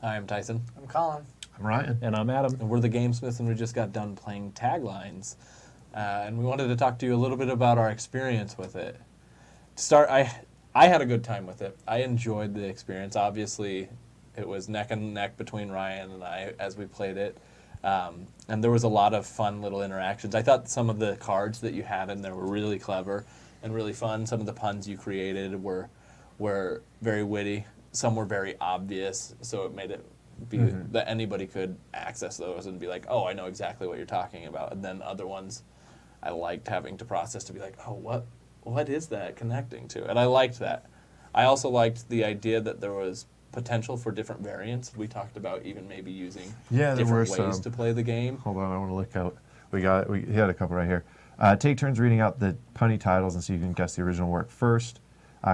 Hi, I'm Tyson. I'm Colin. I'm Ryan. And I'm Adam. And we're the Gamesmiths, and we just got done playing Taglines. And we wanted to talk to you a little bit about our experience with it. To start, I had a good time with it. I enjoyed the experience. Obviously, it was neck and neck between Ryan and I as we played it. And there was a lot of fun little interactions. I thought some of the cards that you had in there were really clever and really fun. Some of the puns you created were very witty. Some were very obvious, so it made it be that anybody could access those and be like, oh, I know exactly what you're talking about. And then other ones I liked having to process to be like, oh, what is that connecting to? And I liked that. I also liked the idea that there was potential for different variants. We talked about even maybe using different ways to play the game. Hold on, I want to look out. We had a couple right here. Take turns reading out the punny titles and see if you can guess the original work first.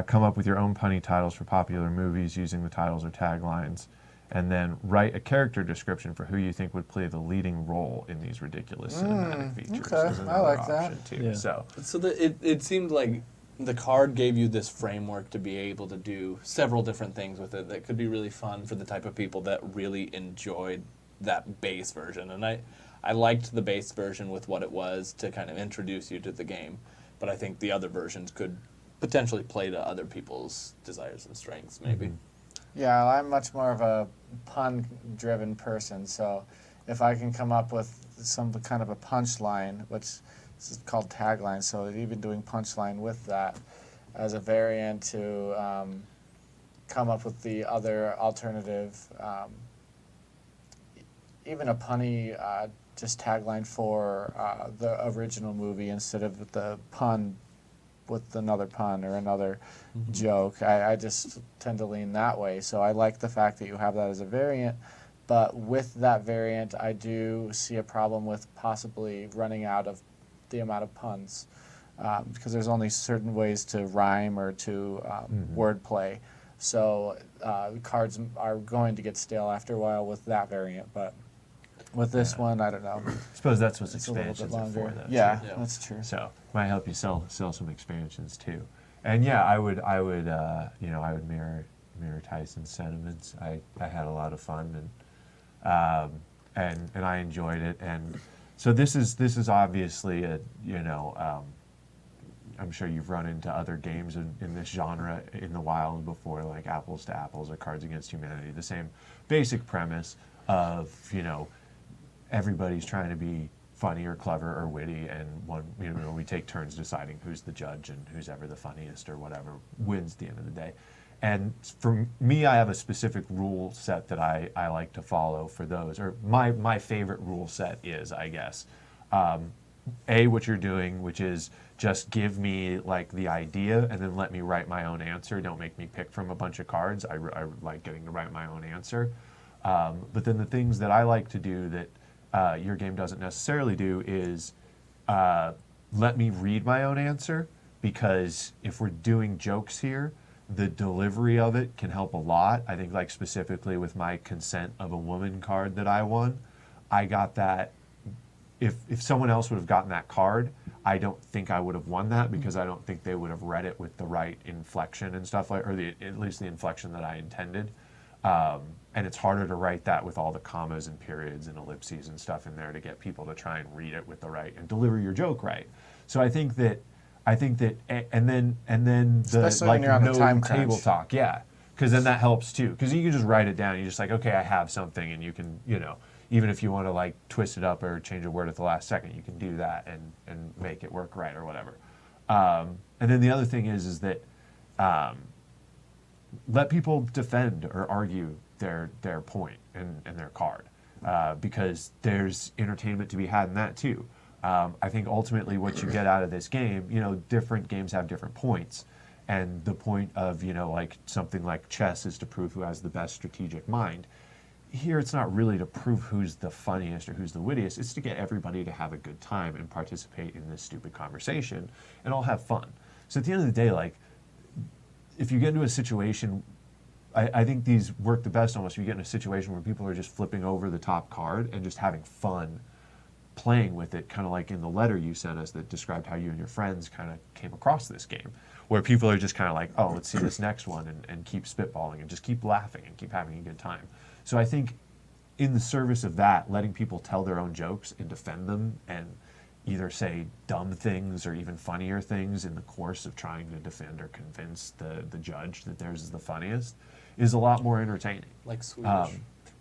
Come up with your own punny titles for popular movies using the titles or taglines. And then write a character description for who you think would play the leading role in these ridiculous cinematic features. Okay, is I like that. too. Yeah. So It seemed like the card gave you this framework to be able to do several different things with it that could be really fun for the type of people that really enjoyed that base version. And I liked the base version with what it was to kind of introduce you to the game. But I think the other versions could potentially play to other people's desires and strengths, maybe. Yeah, I'm much more of a pun-driven person, so if I can come up with some kind of a punchline, which is called tagline, so even doing punchline with that as a variant to come up with the other alternative, even a punny just tagline for the original movie instead of the pun with another pun or another joke. I just tend to lean that way. So I like the fact that you have that as a variant, but with that variant, I do see a problem with possibly running out of the amount of puns because there's only certain ways to rhyme or to wordplay. So cards are going to get stale after a while with that variant, but with this one, I don't know. I suppose that's what It's a little expansions bit are longer. for, though. Yeah, Yeah. that's true. So might help you sell some expansions too. And yeah, I would mirror Tyson's sentiments. I had a lot of fun and I enjoyed it. And so this is obviously I'm sure you've run into other games in this genre in the wild before, like Apples to Apples or Cards Against Humanity. The same basic premise of everybody's trying to be funny or clever or witty, and we take turns deciding who's the judge and who's ever the funniest or whatever wins at the end of the day. And for me, I have a specific rule set that I like to follow for those, or my favorite rule set is, I guess, what you're doing, which is just give me like the idea and then let me write my own answer. Don't make me pick from a bunch of cards. I like getting to write my own answer. But then the things that I like to do that your game doesn't necessarily do is let me read my own answer, because if we're doing jokes here, the delivery of it can help a lot. I think like specifically with my Consent of a Woman card that I won, I got that. If someone else would have gotten that card, I don't think I would have won that, because I don't think they would have read it with the right inflection and stuff like, or at least the inflection that I intended. And it's harder to write that with all the commas and periods and ellipses and stuff in there to get people to try and read it with the right and deliver your joke right. So I think that, and then the Especially like when you're on no the time table crunch. talk, yeah, because then that helps too. Because you can just write it down. You're just like, okay, I have something, and you can, even if you want to like twist it up or change a word at the last second, you can do that and make it work right or whatever. And then the other thing is that let people defend or argue their point and their card, because there's entertainment to be had in that too. I think ultimately what you get out of this game, different games have different points, and the point of like something like chess is to prove who has the best strategic mind. Here it's not really to prove who's the funniest or who's the wittiest, it's to get everybody to have a good time and participate in this stupid conversation and all have fun. So at the end of the day, like, if you get into a situation, I think these work the best almost if you get in a situation where people are just flipping over the top card and just having fun playing with it, kind of like in the letter you sent us that described how you and your friends kind of came across this game, where people are just kind of like, oh, let's see this next one, and keep spitballing and just keep laughing and keep having a good time. So I think in the service of that, letting people tell their own jokes and defend them and either say dumb things or even funnier things in the course of trying to defend or convince the judge that theirs is the funniest is a lot more entertaining. Like Swedish.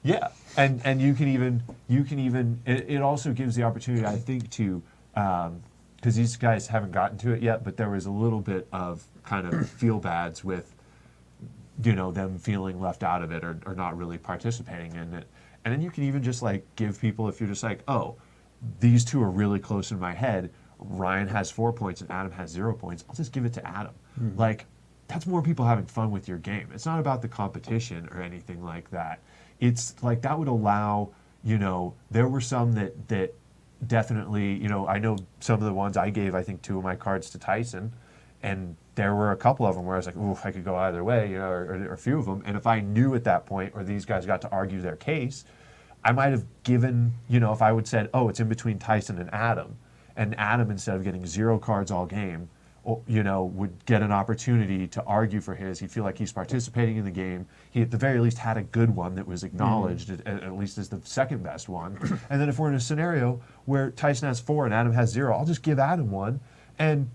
Yeah, and you can even it also gives the opportunity, I think, to because these guys haven't gotten to it yet, but there was a little bit of kind of feel bads with them feeling left out of it or not really participating in it, and then you can even just like give people, if you're just like, oh, these two are really close in my head, Ryan has 4 points and Adam has 0 points, I'll just give it to Adam. Like, that's more people having fun with your game. It's not about the competition or anything like that. It's like that would allow, there were some that definitely, I know some of the ones I gave, I think 2 of my cards to Tyson, and there were a couple of them where I was like, ooh, I could go either way, or a few of them. And if I knew at that point, or these guys got to argue their case, I might have given, if I would said, oh, it's in between Tyson and Adam instead of getting 0 cards all game, would get an opportunity to argue for his. He'd feel like he's participating in the game. He at the very least had a good one that was acknowledged, at least as the second best one. And then if we're in a scenario where Tyson has 4 and Adam has 0, I'll just give Adam one. And,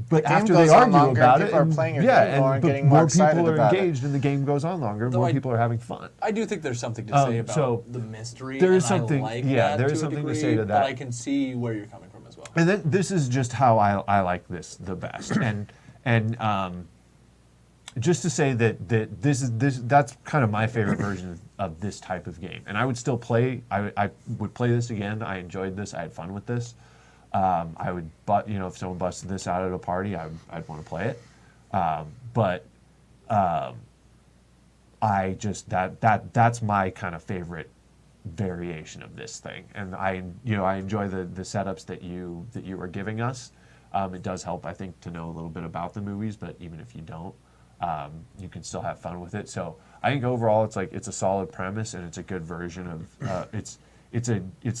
but after they argue about it, people are playing your game more and getting more excited people are about it. engaged and the game goes on longer, Though more people are having fun. I do think there's something to say about so the mystery. there is and something- I like yeah, that there is to a something to degree, say to that. But I can see where you're coming from as well. And then this is just how I like this the best, and just to say that that's kind of my favorite version of this type of game, and I would still play. I would play this again. I enjoyed this. I had fun with this. I would, but if someone busted this out at a party, I'd want to play it. But I just that's my kind of favorite variation of this thing, and I enjoy the setups that you were giving us. It does help, I think, to know a little bit about the movies, but even if you don't, you can still have fun with it. So I think overall it's a solid premise, and it's a good version of it's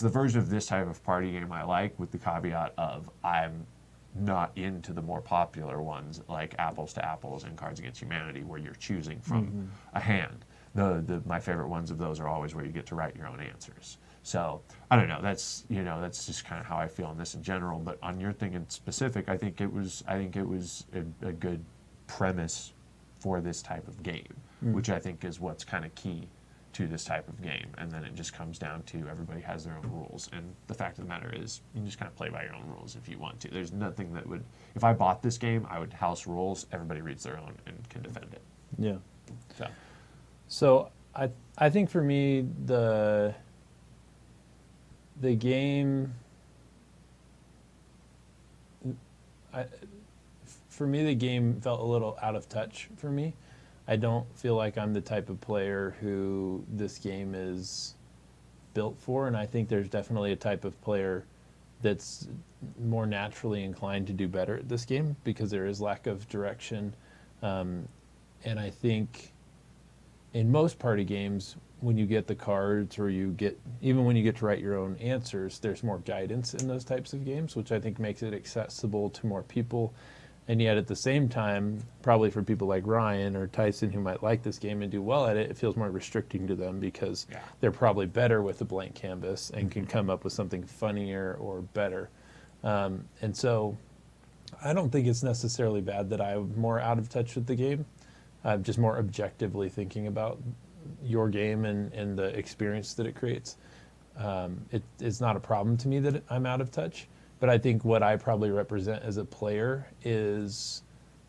the version of this type of party game I like, with the caveat of I'm not into the more popular ones like Apples to Apples and Cards Against Humanity, where you're choosing from a hand. My favorite ones of those are always where you get to write your own answers. So I don't know. That's just kind of how I feel on this in general. But on your thing in specific, I think it was a good premise for this type of game, which I think is what's kind of key to this type of game. And then it just comes down to everybody has their own rules, and the fact of the matter is you can just kind of play by your own rules if you want to. There's nothing that would, if I bought this game, I would house rules, everybody reads their own and can defend it. Yeah. So I think for me the game the game felt a little out of touch for me. I don't feel like I'm the type of player who this game is built for, and I think there's definitely a type of player that's more naturally inclined to do better at this game because there is lack of direction. And I think in most party games, when you get the cards or even when you get to write your own answers, there's more guidance in those types of games, which I think makes it accessible to more people. And yet at the same time, probably for people like Ryan or Tyson who might like this game and do well at it, it feels more restricting to them because they're probably better with a blank canvas and can come up with something funnier or better. And so I don't think it's necessarily bad that I'm more out of touch with the game. I'm just more objectively thinking about your game and the experience that it creates. It's not a problem to me that I'm out of touch. But I think what I probably represent as a player is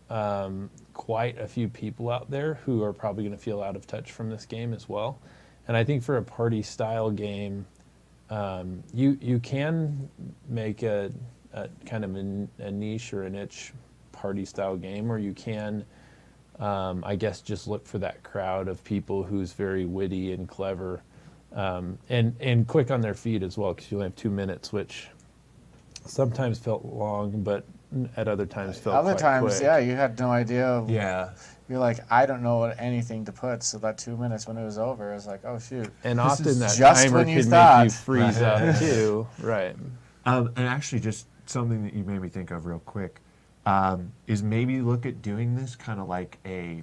quite a few people out there who are probably going to feel out of touch from this game as well. And I think for a party style game, you can make a kind of a niche or a niche party style game, or you can, I guess, just look for that crowd of people who's very witty and clever and quick on their feet as well, because you only have 2 minutes, which sometimes felt long, but at other times felt Other quite times, quick. yeah, you had no idea. yeah, You're like, I don't know anything to put. So that 2 minutes when it was over, I was like, oh shoot. And This often is that just timer when can you make thought. you freeze up too. Right. and actually just something that you made me think of real quick is maybe look at doing this kind of like a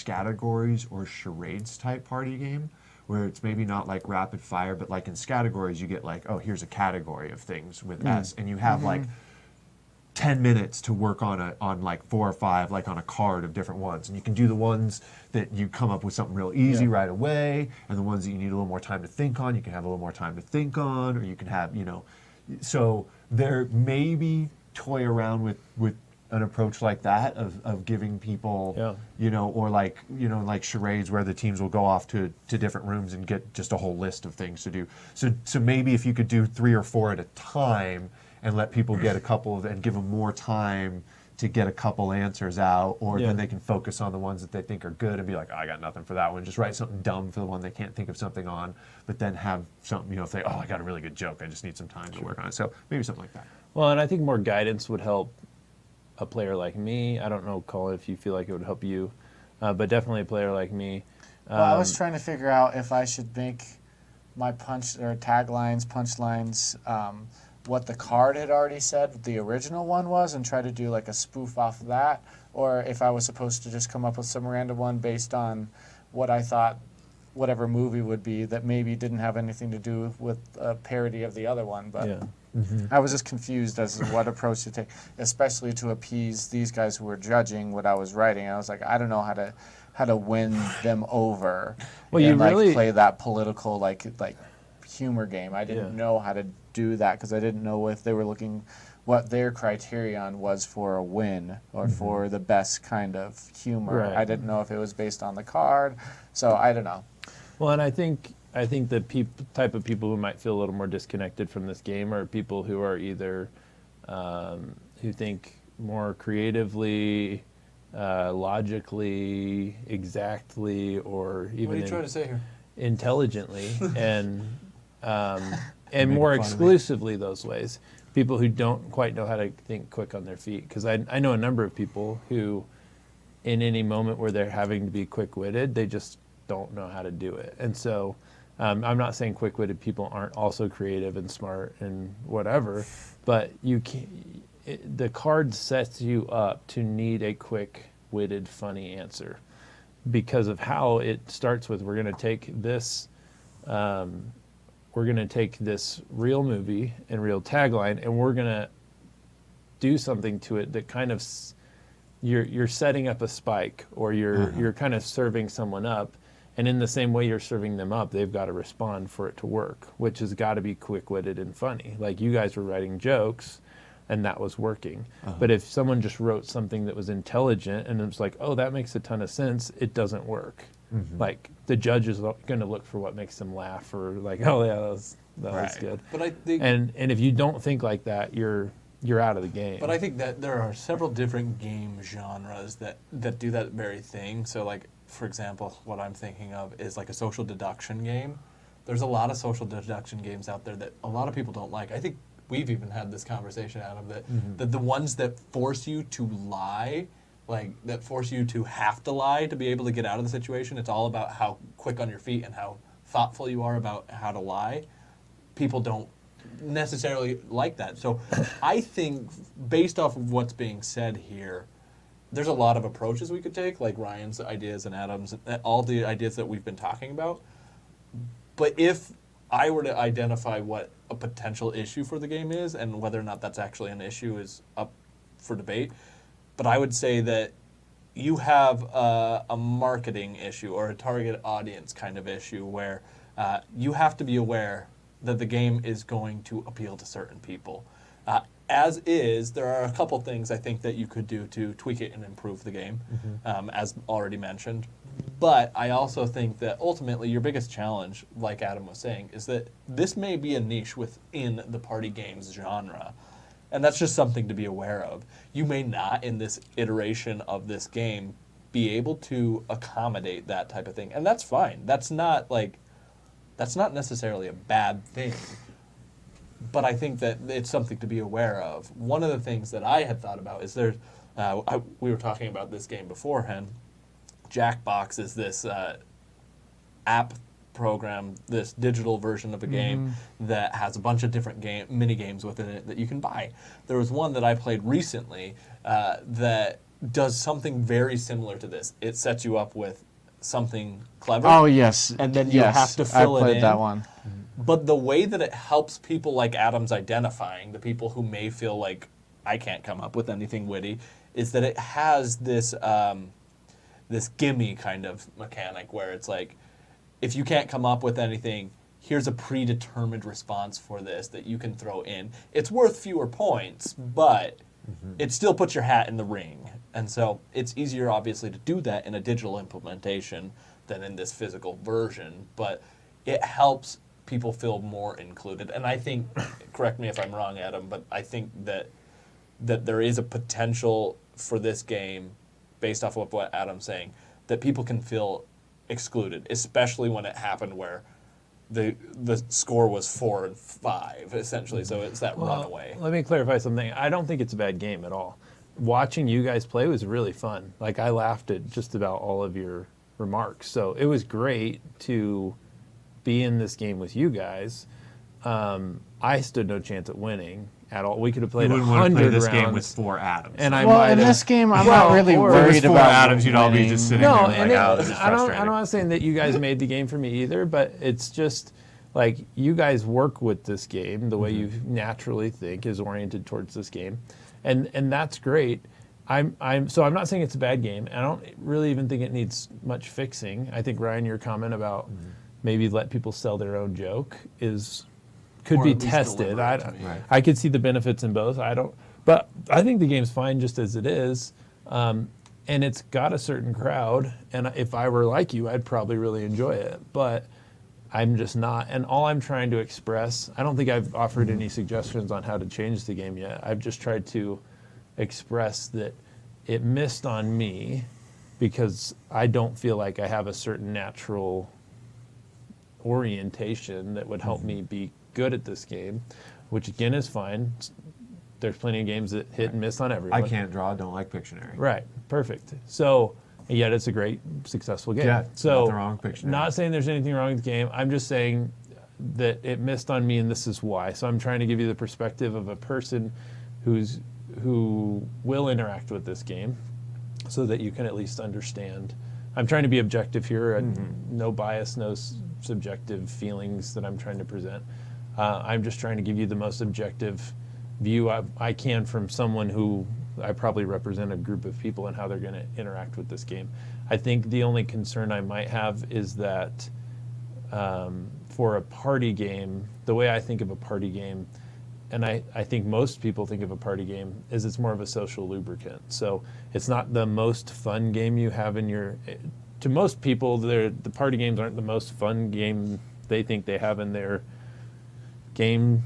categories or charades type party game, where it's maybe not like rapid fire, but like in categories you get like, oh, here's a category of things with S, and you have like 10 minutes to work on like 4 or 5 like on a card of different ones, and you can do the ones that you come up with something real easy right away, and the ones that you need a little more time to think on, you can have a little more time to think on, or you can have, so there maybe toy around with an approach like that of giving people, or like charades where the teams will go off to different rooms and get just a whole list of things to do. So maybe if you could do 3 or 4 at a time and let people get a couple of, and give them more time to get a couple answers out, or then they can focus on the ones that they think are good and be like, oh, I got nothing for that one. Just write something dumb for the one they can't think of something on, but then have something, if they, I got a really good joke, I just need some time to work on it. So maybe something like that. Well, and I think more guidance would help a player like me. I don't know, Colin, if you feel like it would help you, but definitely a player like me. Well, I was trying to figure out if I should make my punchlines, what the card had already said the original one was, and try to do like a spoof off of that, or if I was supposed to just come up with some random one based on what I thought whatever movie would be that maybe didn't have anything to do with a parody of the other one. But I was just confused as to what approach to take, especially to appease these guys who were judging what I was writing. I was like, I don't know how to win them over. Well, and you really play that political like humor game. I didn't know how to do that because I didn't know if they were looking what their criterion was for a win or for the best kind of humor. Right. I didn't know if it was based on the card, so I don't know. Well, and I think the type of people who might feel a little more disconnected from this game are people who are either who think more creatively, logically, exactly, or even What are you trying to say here? intelligently, and more exclusively those ways. People who don't quite know how to think quick on their feet. Because I know a number of people who, in any moment where they're having to be quick-witted, they just don't know how to do it. And so I'm not saying quick-witted people aren't also creative and smart and whatever, but the card sets you up to need a quick-witted, funny answer because of how it starts with, we're going to take this real movie and real tagline, and we're going to do something to it that kind of you're setting up a spike, or you're kind of serving someone up, and in the same way you're serving them up, they've got to respond for it to work, which has got to be quick-witted and funny. Like you guys were writing jokes, and that was working. But if someone just wrote something that was intelligent and it's like, oh, that makes a ton of sense, it doesn't work. Like the judge is going to look for what makes them laugh, or like, oh yeah, that was good. But I think, and if you don't think like that, you're out of the game. But I think that there are several different game genres that do that very thing. So like, for example, what I'm thinking of is like a social deduction game. There's a lot of social deduction games out there that a lot of people don't like. I think we've even had this conversation, Adam, that the ones that force you to lie, like that force you to have to lie to be able to get out of the situation, it's all about how quick on your feet and how thoughtful you are about how to lie. People don't necessarily like that. So I think based off of what's being said here, there's a lot of approaches we could take, like Ryan's ideas and Adam's, all the ideas that we've been talking about. But if I were to identify what a potential issue for the game is, and whether or not that's actually an issue is up for debate, but I would say that you have a marketing issue or a target audience kind of issue where you have to be aware that the game is going to appeal to certain people. As is, there are a couple things I think that you could do to tweak it and improve the game, as already mentioned. But I also think that ultimately your biggest challenge, like Adam was saying, is that this may be a niche within the party games genre. And that's just something to be aware of. You may not, in this iteration of this game, be able to accommodate that type of thing. And that's fine. That's not necessarily a bad thing. But I think that it's something to be aware of. One of the things that I had thought about is we were talking about this game beforehand. Jackbox is this app program, this digital version of a game that has a bunch of different mini games within it that you can buy. There was one that I played recently that does something very similar to this. It sets you up with something clever. Oh yes, And then you yes, have to fill I it played in. that one. But the way that it helps people like Adam's identifying, the people who may feel like I can't come up with anything witty, is that it has this this gimme kind of mechanic where it's like, if you can't come up with anything, here's a predetermined response for this that you can throw in. It's worth fewer points, but it still puts your hat in the ring. And so it's easier, obviously, to do that in a digital implementation than in this physical version. But it helps people feel more included. And I think, correct me if I'm wrong, Adam, but I think that there is a potential for this game, based off of what Adam's saying, that people can feel excluded, especially when it happened where the score was 4-5 essentially. So it's that runaway. Let me clarify something. I don't think it's a bad game at all. Watching you guys play was really fun. Like, I laughed at just about all of your remarks. So it was great to be in this game with you guys. I stood no chance at winning at all. We could have You played wouldn't want to 100 play this rounds. game with 4 Adams. And I Well, might in have, this game, I'm Well, not really or- if it was worried 4 about Adams, you'd all be winning. just sitting No, there and like, oh, this is I'm frustrating. not saying that you guys made the game for me either, but it's just like you guys work with this game the way you naturally think is oriented towards this game, and that's great. I'm not saying it's a bad game. I don't really even think it needs much fixing. I think, Ryan, your comment about maybe let people sell their own joke could Or be at least tested. deliberate to me. Right. I could see the benefits in both. But I think the game's fine just as it is. And it's got a certain crowd. And if I were like you, I'd probably really enjoy it. But I'm just not. And all I'm trying to express, I don't think I've offered any suggestions on how to change the game yet. I've just tried to express that it missed on me because I don't feel like I have a certain natural orientation that would help me be good at this game, which again is fine. There's plenty of games that hit and miss on everyone. I can't draw, don't like Pictionary. Right, perfect. So, yet it's a great, successful game. Yeah, so nothing wrong with Pictionary. Not saying there's anything wrong with the game. I'm just saying that it missed on me, and this is why. So I'm trying to give you the perspective of a person who will interact with this game, so that you can at least understand. I'm trying to be objective here, and no bias, no subjective feelings that I'm trying to present. I'm just trying to give you the most objective view I can from someone who I probably represent a group of people and how they're going to interact with this game. I think the only concern I might have is that for a party game, the way I think of a party game, and I think most people think of a party game, is it's more of a social lubricant. So it's not the most fun game you have in your... To most people, the party games aren't the most fun game they think they have in their game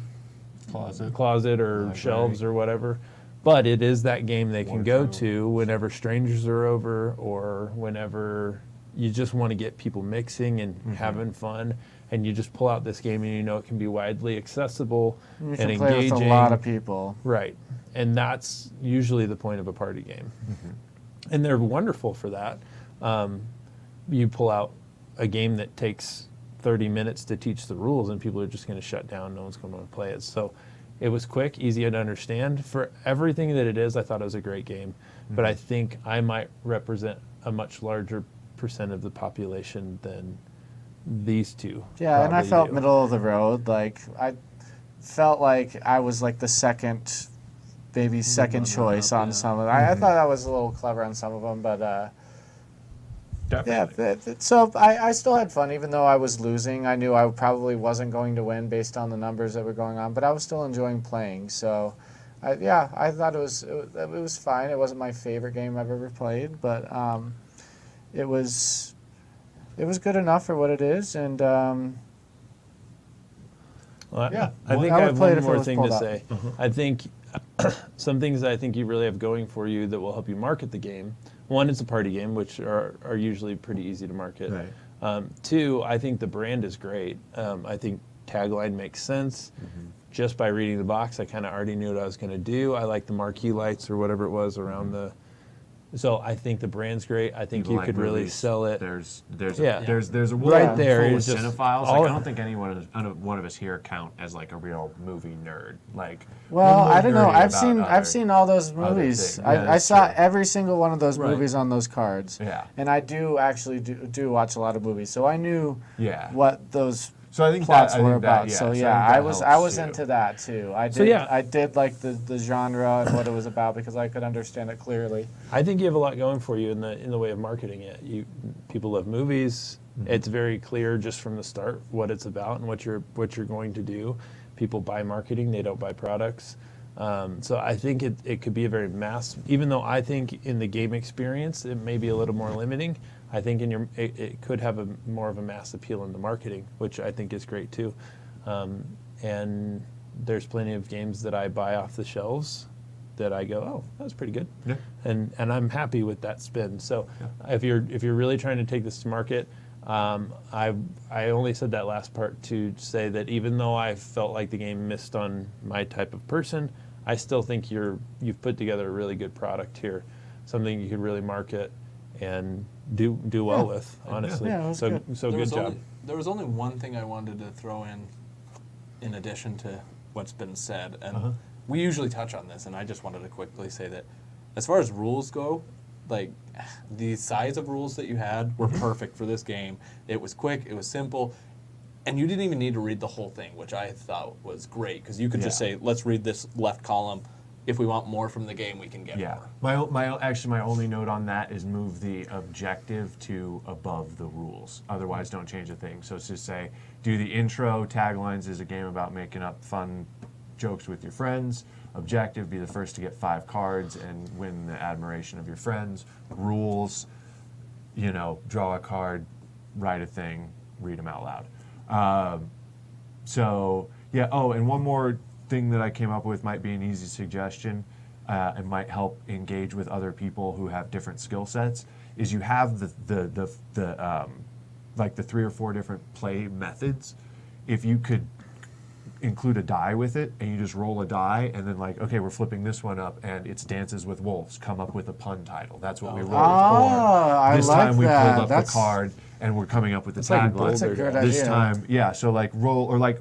closet or Library. shelves or whatever. But it is that game they can go Wardrobe. to whenever strangers are over or whenever you just want to get people mixing and having fun. And you just pull out this game and you know it can be widely accessible You and can play engaging. with a lot of people. Right. And that's usually the point of a party game. And they're wonderful for that. You pull out a game that takes 30 minutes to teach the rules and people are just going to shut down. No one's going to want to play it. So it was quick, easy to understand. For everything that it is, I thought it was a great game. But I think I might represent a much larger percent of the population than these two. Yeah, and I probably felt do. middle of the road. Like I felt like I was like the second choice on some of them. I thought I was a little clever on some of them, but Definitely. yeah. So I still had fun, even though I was losing. I knew I probably wasn't going to win based on the numbers that were going on, but I was still enjoying playing. So, I thought it was fine. It wasn't my favorite game I've ever played, but it was good enough for what it is, and Well, Yeah. I think I I would have play it one if it more was thing to pulled up. say. I think some things that I think you really have going for you that will help you market the game. One, it's a party game, which are usually pretty easy to market. Right. Two, I think the brand is great. I think Tagline makes sense. Just by reading the box, I kind of already knew what I was going to do. I like the marquee lights or whatever it was around So I think the brand's great. I think People you like could really movies. sell it. There's Yeah. there's a Right world there full is of just cinephiles. all- Like, I don't think one of us here count as like a real movie nerd. Like, Well, we're more I don't know. nerdy I've about seen other- I've seen all those other movies. things. Yeah, I that's saw true. every single one of those Right. movies on those cards. Yeah. And I do actually do watch a lot of movies, so I knew Yeah. what those So I think plots that, I were think that, about. yeah. So I yeah, think that I was helps, too. into that too. I did So, yeah. I did like the genre and what it was about because I could understand it clearly. I think you have a lot going for you in the way of marketing it. People love movies. It's very clear just from the start what it's about and what you're going to do. People buy marketing; they don't buy products. So I think it could be a very mass. Even though I think in the game experience it may be a little more limiting, I think it could have more of a mass appeal in the marketing, which I think is great too. And there's plenty of games that I buy off the shelves that I go, oh, that was pretty good, Yeah. and I'm happy with that spin. So if you're really trying to take this to market, I only said that last part to say that even though I felt like the game missed on my type of person, I still think you've put together a really good product here, something you could really market and do well with, honestly. Yeah, it was so good. so good job. There was only one thing I wanted to throw in addition to what's been said, and we usually touch on this, and I just wanted to quickly say that as far as rules go, like the size of rules that you had were perfect for this game. It was quick, it was simple, and you didn't even need to read the whole thing, which I thought was great because you could just Yeah. say, let's read this left column. If we want more from the game, we can get Yeah. more. My only note on that is move the objective to above the rules. Otherwise, don't change a thing. So it's just say, do the intro. Taglines is a game about making up fun jokes with your friends. Objective, be the first to get 5 cards and win the admiration of your friends. Rules, draw a card, write a thing, read them out loud. So, yeah. Oh, and one more thing that I came up with might be an easy suggestion. It might help engage with other people who have different skill sets. Is you have the like the 3 or 4 different play methods. If you could include a die with it, and you just roll a die, and then like, okay, we're flipping this one up, and it's Dances with Wolves. Come up with a pun title. That's what we rolled. I This like time we that. pulled up That's- the card, and we're coming up with the It's like tagline. That's a good This idea. time, yeah. So like roll, or like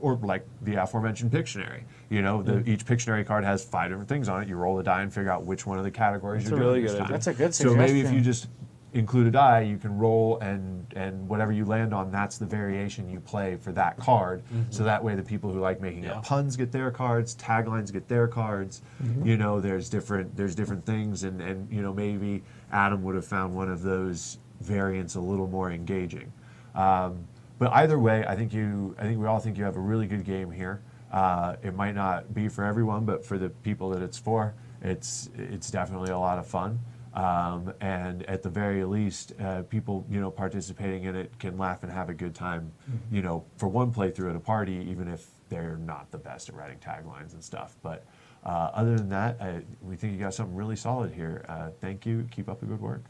the aforementioned Pictionary. Each Pictionary card has 5 different things on it. You roll the die and figure out which one of the categories That's you're a doing really this good time. idea. That's a good So maybe if suggestion. you just include a die, you can roll, and whatever you land on, that's the variation you play for that card. So that way the people who like making Yeah. up puns get their cards, taglines get their cards. There's different things, and maybe Adam would have found one of those variants a little more engaging. But either way, I think we all think you have a really good game here. It might not be for everyone, but for the people that it's for, it's definitely a lot of fun. And at the very least, people participating in it can laugh and have a good time. For one playthrough at a party, even if they're not the best at writing taglines and stuff. But other than that, we think you got something really solid here. Thank you. Keep up the good work.